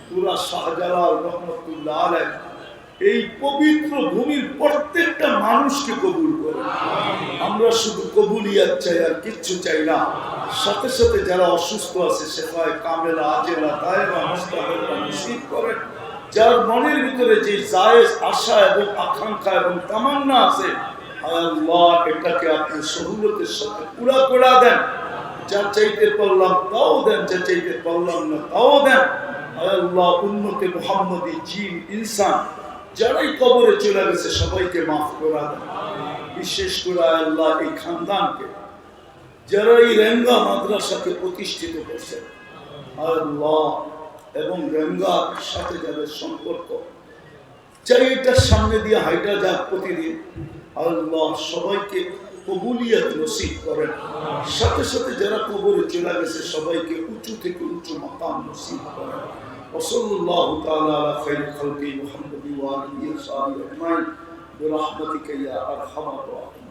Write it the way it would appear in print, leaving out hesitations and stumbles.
পুরা শাহজালাল রহমতুল্লাহ আলাইহি এই পবিত্র ভূমির প্রত্যেকটা মানুষকে কবুল করে। আমরা শুধু কবুলিয়াত চাই আর কিচ্ছু চাই না। সাথে সাথে যারা অসুস্থ আছে শেফায়ে কামেলা আজেলা দায়েমা মুস্তামেলা নসিব করেন। যার মনের ভিতরে যে জায়েজ আশা এবং আকাঙ্ক্ষা এবং তামান্না আছে, আল্লাহ এটাকে আপনি সহুলতের সাথে পুরা করে দেন। যা চাইতে পারলাম তাও দেন, যা চাইতে পারলাম না তাও দেন। আল্লাহ উম্মতে মুহাম্মদী জিন ইনসান যারাই কবরে চলে গেছে সবাইকে মাফ করে দেন। বিশেষ করে আল্লাহ এই খানদানকে যারা এই রেঙ্গা মাদ্রাসাকে প্রতিষ্ঠিত করছে আল্লাহ, এবং রেঙ্গার সাথে যাদের সম্পর্ক চাই এটার সামনে দিয়ে হাইটা যাক প্রতিদিন, আল্লাহ সবাইকে কবুলিয়াত নসিব করেন। সাথে সাথে যারা কবরে চলে গেছে সবাইকে উঁচু থেকে উঁচু মাকাম নসিব করেন। ওয়াসাল্লাল্লাহু তাআলা আলা খায়রি খালকি মুহাম্মাদি ওয়া আলিহি ওয়া সাহবিহি আজমাইন বিরহমাতিকা ইয়া আরহামার রাহিমিন।